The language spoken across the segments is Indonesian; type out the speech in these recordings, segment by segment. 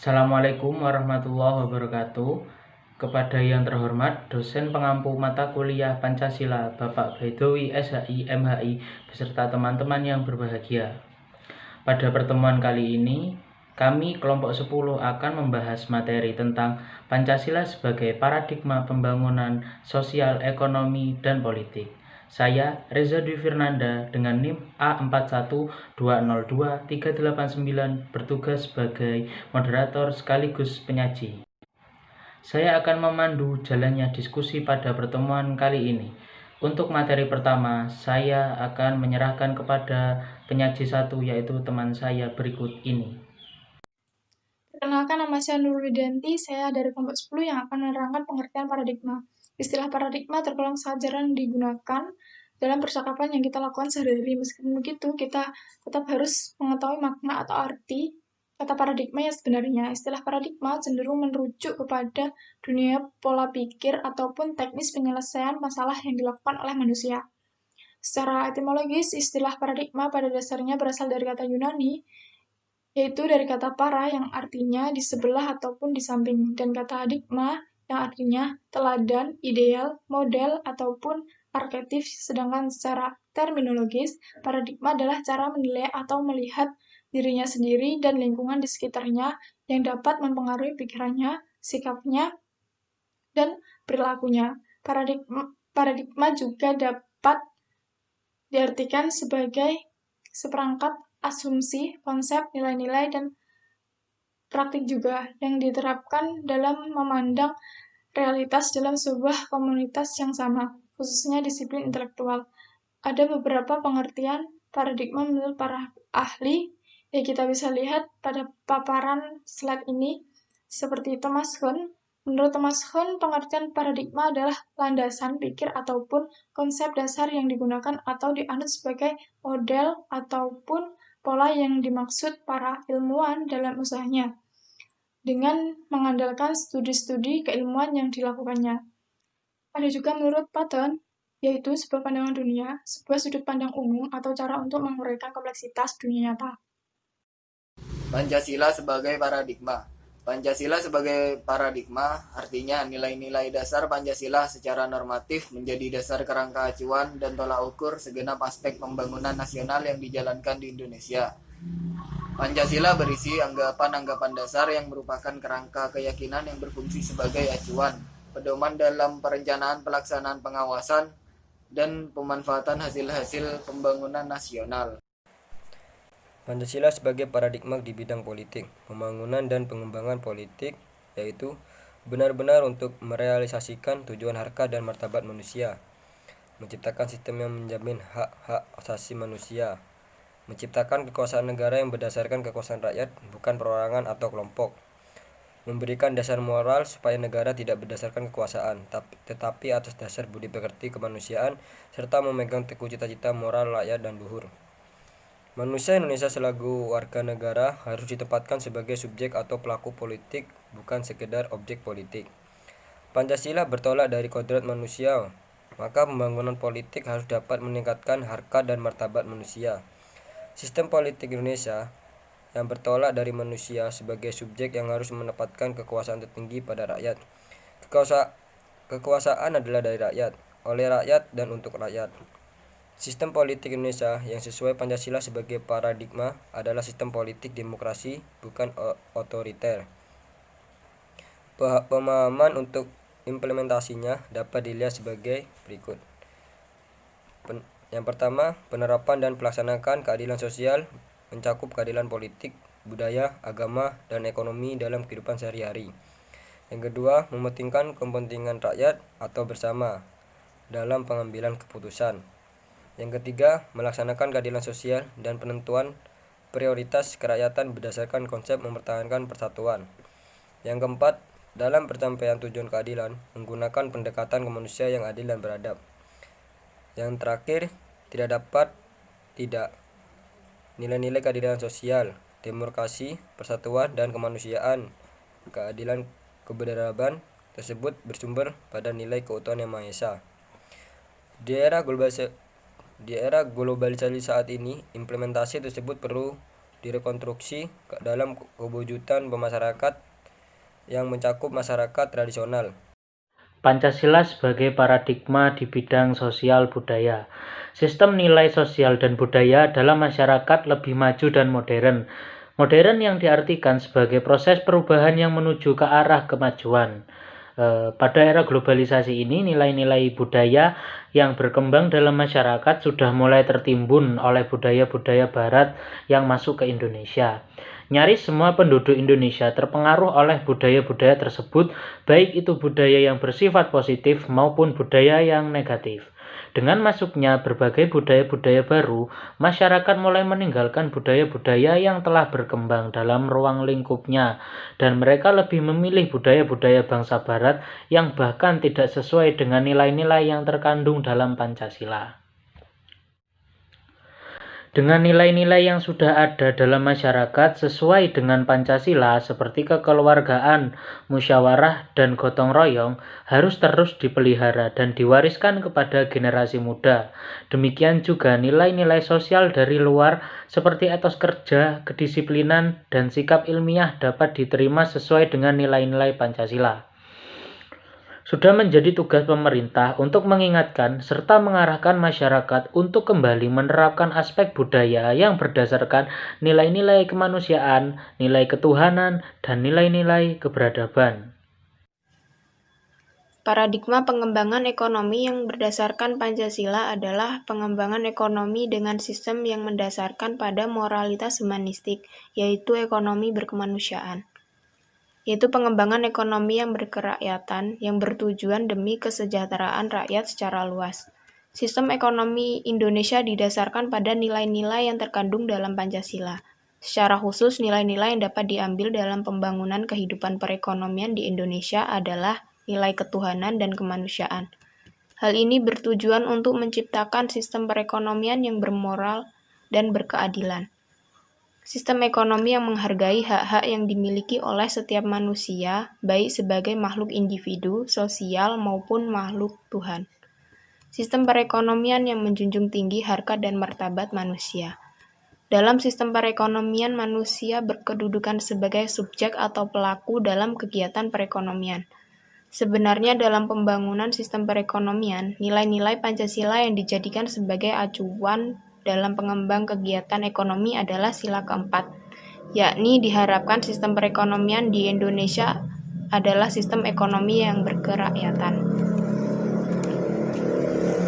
Assalamualaikum warahmatullahi wabarakatuh. Kepada yang terhormat dosen pengampu mata kuliah Pancasila Bapak Baidowi SHI MHI beserta teman-teman yang berbahagia. Pada pertemuan kali ini, kami kelompok 10 akan membahas materi tentang Pancasila sebagai paradigma pembangunan sosial, ekonomi, dan politik. Saya Reza Dwi Firnanda dengan NIM A41202-389 bertugas sebagai moderator sekaligus penyaji. Saya akan memandu jalannya diskusi pada pertemuan kali ini. Untuk materi pertama, saya akan menyerahkan kepada penyaji satu, yaitu teman saya berikut ini. Perkenalkan, nama saya Nurul Widianti, saya dari kelompok 10 yang akan menerangkan pengertian paradigma. Istilah paradigma tergolong sangat jarang digunakan dalam percakapan yang kita lakukan sehari-hari. Meskipun begitu, kita tetap harus mengetahui makna atau arti kata paradigma yang sebenarnya. Istilah paradigma cenderung merujuk kepada dunia pola pikir ataupun teknis penyelesaian masalah yang dilakukan oleh manusia. Secara etimologis, istilah paradigma pada dasarnya berasal dari kata Yunani, yaitu dari kata para yang artinya di sebelah ataupun di samping, dan kata adigma yang artinya teladan, ideal, model, ataupun arketip. Sedangkan secara terminologis, paradigma adalah cara menilai atau melihat dirinya sendiri dan lingkungan di sekitarnya yang dapat mempengaruhi pikirannya, sikapnya, dan perilakunya. Paradigma juga dapat diartikan sebagai seperangkat asumsi, konsep, nilai-nilai, dan praktik juga yang diterapkan dalam memandang realitas dalam sebuah komunitas yang sama, khususnya disiplin intelektual. Ada beberapa pengertian paradigma menurut para ahli yang kita bisa lihat pada paparan slide ini, seperti Thomas Kuhn. Menurut Thomas Kuhn, pengertian paradigma adalah landasan pikir ataupun konsep dasar yang digunakan atau dianut sebagai model ataupun pola yang dimaksud para ilmuwan dalam usahanya, dengan mengandalkan studi-studi keilmuan yang dilakukannya. Ada juga menurut Patton, yaitu sebuah pandangan dunia, sebuah sudut pandang umum atau cara untuk menguraikan kompleksitas dunia nyata. Pancasila sebagai paradigma. Pancasila sebagai paradigma artinya nilai-nilai dasar Pancasila secara normatif menjadi dasar kerangka acuan dan tolak ukur segenap aspek pembangunan nasional yang dijalankan di Indonesia. Pancasila berisi anggapan-anggapan dasar yang merupakan kerangka keyakinan yang berfungsi sebagai acuan, pedoman dalam perencanaan, pelaksanaan, pengawasan, dan pemanfaatan hasil-hasil pembangunan nasional. Pancasila sebagai paradigma di bidang politik, pembangunan dan pengembangan politik, yaitu benar-benar untuk merealisasikan tujuan harkat dan martabat manusia, menciptakan sistem yang menjamin hak-hak asasi manusia, menciptakan kekuasaan negara yang berdasarkan kekuasaan rakyat, bukan perorangan atau kelompok, memberikan dasar moral supaya negara tidak berdasarkan kekuasaan, tetapi atas dasar budi pekerti kemanusiaan, serta memegang teguh cita-cita moral rakyat dan luhur. Manusia Indonesia selaku warga negara harus ditempatkan sebagai subjek atau pelaku politik, bukan sekedar objek politik. Pancasila bertolak dari kodrat manusia, maka pembangunan politik harus dapat meningkatkan harkat dan martabat manusia. Sistem politik Indonesia yang bertolak dari manusia sebagai subjek yang harus menempatkan kekuasaan tertinggi pada rakyat. Kekuasaan adalah dari rakyat, oleh rakyat, dan untuk rakyat. Sistem politik Indonesia yang sesuai Pancasila sebagai paradigma adalah sistem politik demokrasi, bukan otoriter. Pemahaman untuk implementasinya dapat dilihat sebagai berikut. Yang pertama, penerapan dan pelaksanakan keadilan sosial mencakup keadilan politik, budaya, agama, dan ekonomi dalam kehidupan sehari-hari. Yang kedua, mementingkan kepentingan rakyat atau bersama dalam pengambilan keputusan. Yang ketiga, melaksanakan keadilan sosial dan penentuan prioritas kerakyatan berdasarkan konsep mempertahankan persatuan. Yang keempat, dalam pencapaian tujuan keadilan, menggunakan pendekatan kemanusiaan yang adil dan beradab. Yang terakhir, tidak nilai-nilai keadilan sosial, demokrasi, persatuan, dan kemanusiaan, keadilan keberadaban tersebut bersumber pada nilai keutuhan yang Maha Esa. Di era globalisasi saat ini, implementasi tersebut perlu direkonstruksi dalam kewujudan bermasyarakat yang mencakup masyarakat tradisional. Pancasila sebagai paradigma di bidang sosial budaya. Sistem nilai sosial dan budaya dalam masyarakat lebih maju dan modern. Modern yang diartikan sebagai proses perubahan yang menuju ke arah kemajuan. Pada era globalisasi ini, nilai-nilai budaya yang berkembang dalam masyarakat sudah mulai tertimbun oleh budaya-budaya barat yang masuk ke Indonesia. Nyaris semua penduduk Indonesia terpengaruh oleh budaya-budaya tersebut, baik itu budaya yang bersifat positif maupun budaya yang negatif. Dengan masuknya berbagai budaya-budaya baru, masyarakat mulai meninggalkan budaya-budaya yang telah berkembang dalam ruang lingkupnya, dan mereka lebih memilih budaya-budaya bangsa Barat yang bahkan tidak sesuai dengan nilai-nilai yang terkandung dalam Pancasila. Dengan nilai-nilai yang sudah ada dalam masyarakat sesuai dengan Pancasila seperti kekeluargaan, musyawarah, dan gotong royong harus terus dipelihara dan diwariskan kepada generasi muda. Demikian juga nilai-nilai sosial dari luar seperti etos kerja, kedisiplinan, dan sikap ilmiah dapat diterima sesuai dengan nilai-nilai Pancasila. Sudah menjadi tugas pemerintah untuk mengingatkan serta mengarahkan masyarakat untuk kembali menerapkan aspek budaya yang berdasarkan nilai-nilai kemanusiaan, nilai ketuhanan, dan nilai-nilai keberadaban. Paradigma pengembangan ekonomi yang berdasarkan Pancasila adalah pengembangan ekonomi dengan sistem yang mendasarkan pada moralitas humanistik, yaitu ekonomi berkemanusiaan. Yaitu pengembangan ekonomi yang berkerakyatan yang bertujuan demi kesejahteraan rakyat secara luas. Sistem ekonomi Indonesia didasarkan pada nilai-nilai yang terkandung dalam Pancasila. Secara khusus, nilai-nilai yang dapat diambil dalam pembangunan kehidupan perekonomian di Indonesia adalah nilai ketuhanan dan kemanusiaan. Hal ini bertujuan untuk menciptakan sistem perekonomian yang bermoral dan berkeadilan. Sistem ekonomi yang menghargai hak-hak yang dimiliki oleh setiap manusia, baik sebagai makhluk individu, sosial, maupun makhluk Tuhan. Sistem perekonomian yang menjunjung tinggi harkat dan martabat manusia. Dalam sistem perekonomian, manusia berkedudukan sebagai subjek atau pelaku dalam kegiatan perekonomian. Sebenarnya dalam pembangunan sistem perekonomian, nilai-nilai Pancasila yang dijadikan sebagai acuan dalam pengembang kegiatan ekonomi adalah sila keempat, yakni diharapkan sistem perekonomian di Indonesia adalah sistem ekonomi yang berkerakyatan.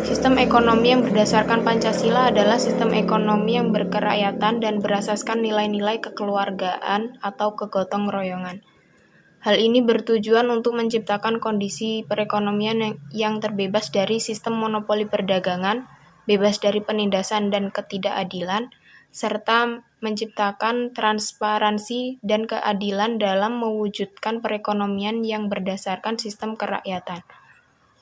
Sistem ekonomi yang berdasarkan Pancasila adalah sistem ekonomi yang berkerakyatan dan berasaskan nilai-nilai kekeluargaan atau kegotong royongan. Hal ini bertujuan untuk menciptakan kondisi perekonomian yang terbebas dari sistem monopoli perdagangan, bebas dari penindasan dan ketidakadilan, serta menciptakan transparansi dan keadilan dalam mewujudkan perekonomian yang berdasarkan sistem kerakyatan.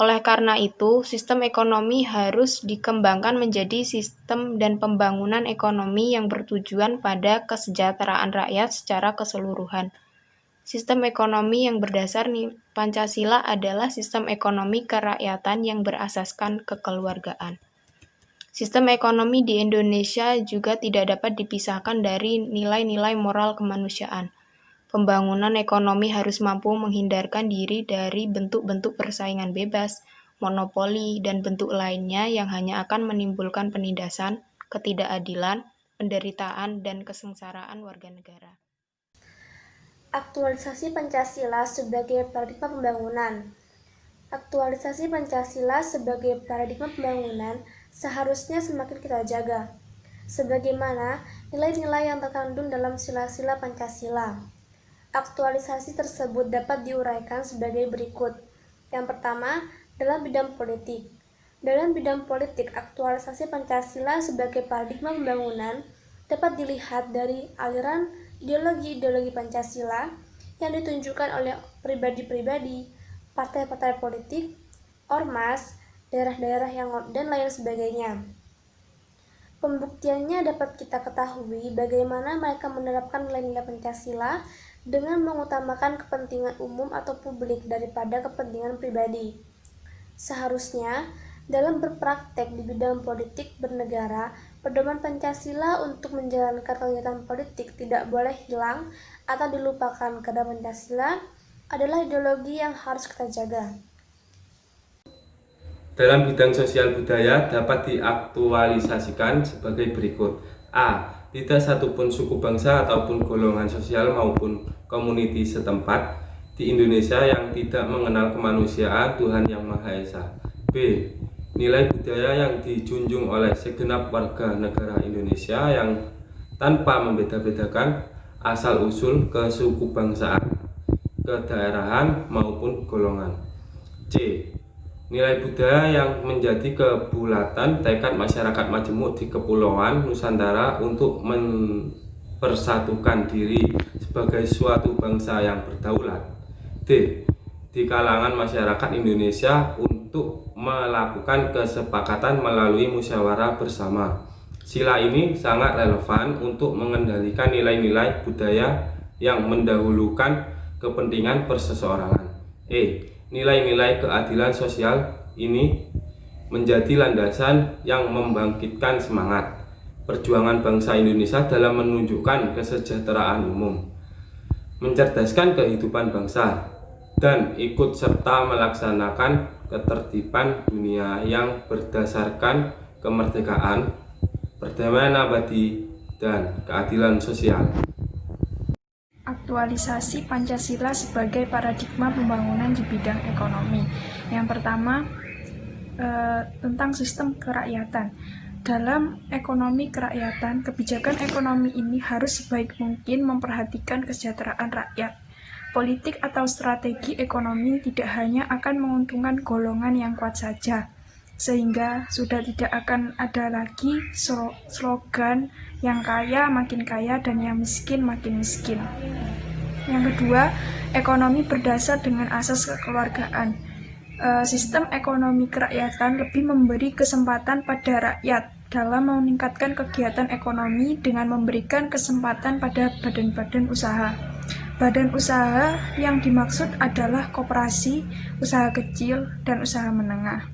Oleh karena itu, sistem ekonomi harus dikembangkan menjadi sistem dan pembangunan ekonomi yang bertujuan pada kesejahteraan rakyat secara keseluruhan. Sistem ekonomi yang berdasar Pancasila adalah sistem ekonomi kerakyatan yang berasaskan kekeluargaan. Sistem ekonomi di Indonesia juga tidak dapat dipisahkan dari nilai-nilai moral kemanusiaan. Pembangunan ekonomi harus mampu menghindarkan diri dari bentuk-bentuk persaingan bebas, monopoli, dan bentuk lainnya yang hanya akan menimbulkan penindasan, ketidakadilan, penderitaan, dan kesengsaraan warga negara. Aktualisasi Pancasila sebagai paradigma pembangunan. Aktualisasi Pancasila sebagai paradigma pembangunan seharusnya semakin kita jaga, sebagaimana nilai-nilai yang terkandung dalam sila-sila Pancasila. Aktualisasi tersebut dapat diuraikan sebagai berikut. Yang pertama, dalam bidang politik. Dalam bidang politik, aktualisasi Pancasila sebagai paradigma pembangunan dapat dilihat dari aliran ideologi-ideologi Pancasila yang ditunjukkan oleh pribadi-pribadi, partai-partai politik, ormas, daerah-daerah dan lain sebagainya. Pembuktiannya dapat kita ketahui bagaimana mereka menerapkan nilai-nilai Pancasila dengan mengutamakan kepentingan umum atau publik daripada kepentingan pribadi. Seharusnya, dalam berpraktek di bidang politik bernegara, Pedoman Pancasila untuk menjalankan kegiatan politik tidak boleh hilang atau dilupakan karena Pancasila adalah ideologi yang harus kita jaga. Dalam bidang sosial budaya dapat diaktualisasikan sebagai berikut. A. Tidak satupun suku bangsa ataupun golongan sosial maupun komuniti setempat di Indonesia yang tidak mengenal kemanusiaan Tuhan Yang Maha Esa. B. Nilai budaya yang dijunjung oleh segenap warga negara Indonesia yang tanpa membeda-bedakan asal-usul kesukubangsaan, kedaerahan maupun golongan. C. Nilai budaya yang menjadi kebulatan tekad masyarakat majemuk di Kepulauan Nusantara untuk mempersatukan diri sebagai suatu bangsa yang berdaulat. D. Di kalangan masyarakat Indonesia untuk melakukan kesepakatan melalui musyawarah bersama. Sila ini sangat relevan untuk mengendalikan nilai-nilai budaya yang mendahulukan kepentingan perseseorangan. E. Nilai-nilai keadilan sosial ini menjadi landasan yang membangkitkan semangat perjuangan bangsa Indonesia dalam menunjukkan kesejahteraan umum, mencerdaskan kehidupan bangsa, dan ikut serta melaksanakan ketertiban dunia yang berdasarkan kemerdekaan, perdamaian abadi, dan keadilan sosial. Aktualisasi Pancasila sebagai paradigma pembangunan di bidang ekonomi. Yang pertama, tentang sistem kerakyatan. Dalam ekonomi kerakyatan, kebijakan ekonomi ini harus sebaik mungkin memperhatikan kesejahteraan rakyat. Politik atau strategi ekonomi tidak hanya akan menguntungkan golongan yang kuat saja, sehingga sudah tidak akan ada lagi slogan yang kaya makin kaya dan yang miskin makin miskin. Yang kedua, ekonomi berdasar dengan asas kekeluargaan. Sistem ekonomi kerakyatan lebih memberi kesempatan pada rakyat dalam meningkatkan kegiatan ekonomi dengan memberikan kesempatan pada badan-badan usaha. Badan usaha yang dimaksud adalah koperasi, usaha kecil, dan usaha menengah.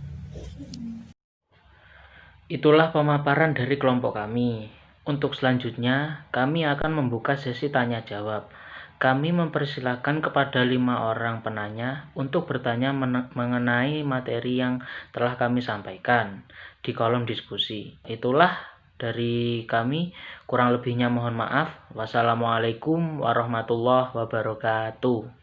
Itulah pemaparan dari kelompok kami. Untuk selanjutnya, kami akan membuka sesi tanya jawab. Kami mempersilahkan kepada 5 orang penanya untuk bertanya mengenai materi yang telah kami sampaikan di kolom diskusi. Itulah dari kami, kurang lebihnya mohon maaf. Wassalamualaikum warahmatullahi wabarakatuh.